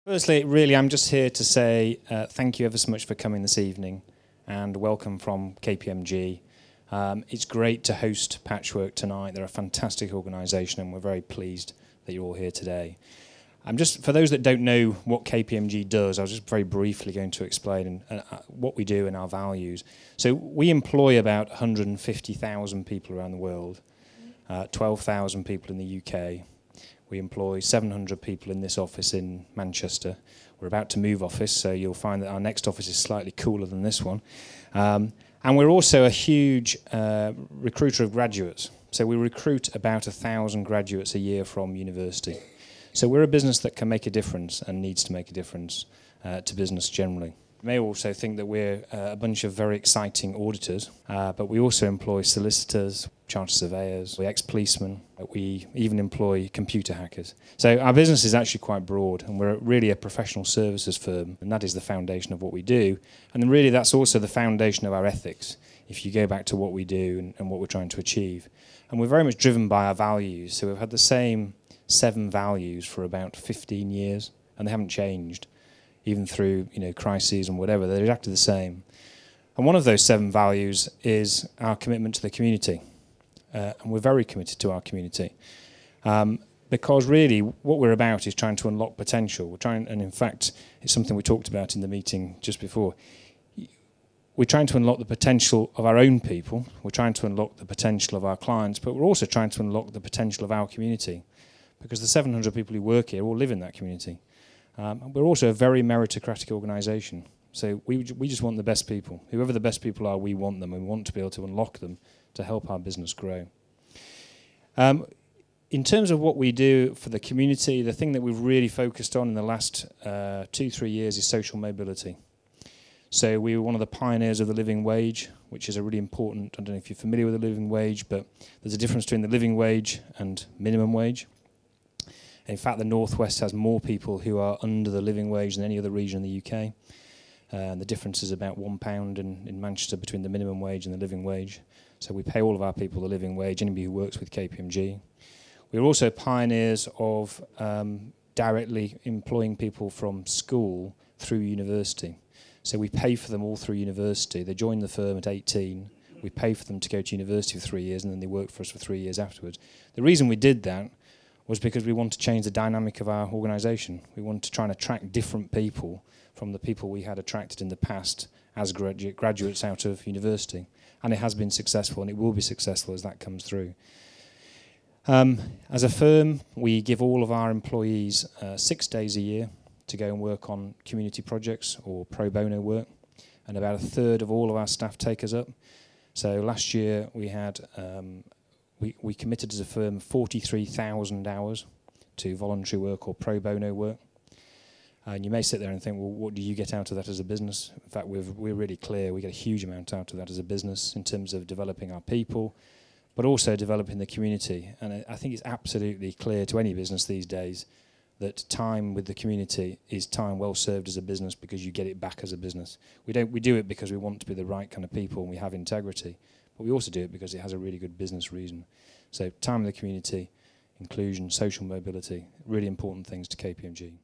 Firstly, really, I'm just here to say thank you ever so much for coming this evening and welcome from Kpmg. It's great to host Patchwork tonight. They're a fantastic organisation and we're very pleased that you're all here today. For those that don't know what Kpmg does, I was just very briefly going to explain what we do and our values. So we employ about 150,000 people around the world, 12,000 people in the UK. We employ 700 people in this office in Manchester. We're about to move office, so you'll find that our next office is slightly cooler than this one. And we're also a huge recruiter of graduates. So we recruit about 1,000 graduates a year from university. So we're a business that can make a difference and needs to make a difference to business generally. You may also think that we're a bunch of very exciting auditors, but we also employ solicitors, chartered surveyors, ex-policemen. We even employ computer hackers. So our business is actually quite broad, and we're really a professional services firm, and that is the foundation of what we do. And then really that's also the foundation of our ethics, if you go back to what we do and what we're trying to achieve. And we're very much driven by our values. So we've had the same 7 values for about 15 years, and they haven't changed, even through crises and whatever. They're exactly the same. And one of those 7 values is our commitment to the community. And we're very committed to our community. Because really what we're about is trying to unlock potential. And in fact, it's something we talked about in the meeting just before. We're trying to unlock the potential of our own people. We're trying to unlock the potential of our clients, but we're also trying to unlock the potential of our community. Because the 700 people who work here all live in that community. We're also a very meritocratic organisation. So we just want the best people. Whoever the best people are, we want them, and we want to be able to unlock them to help our business grow. In terms of what we do for the community, the thing that we've really focused on in the last 2-3 years is social mobility. So we were one of the pioneers of the living wage, which is a really important, I don't know if you're familiar with the living wage, but there's a difference between the living wage and minimum wage. In fact, the Northwest has more people who are under the living wage than any other region in the UK. And the difference is about £1 in Manchester between the minimum wage and the living wage. So we pay all of our people the living wage, anybody who works with Kpmg. We're also pioneers of directly employing people from school through university. So we pay for them all through university. They join the firm at 18. We pay for them to go to university for 3 years, and then they work for us for 3 years afterwards. The reason we did that was because we want to change the dynamic of our organisation. We want to try and attract different people from the people we had attracted in the past as graduates out of university. And it has been successful, and it will be successful as that comes through. As a firm, we give all of our employees 6 days a year to go and work on community projects or pro bono work, and about 1/3 of all of our staff take us up. So last year we had we committed as a firm 43,000 hours to voluntary work or pro bono work. And you may sit there and think, well, what do you get out of that as a business? In fact, we're really clear. We get a huge amount out of that as a business in terms of developing our people, but also developing the community. And I think it's absolutely clear to any business these days that time with the community is time well served as a business, because you get it back as a business. We do it because we want to be the right kind of people and we have integrity, but we also do it because it has a really good business reason. So time with the community, inclusion, social mobility, really important things to Kpmg.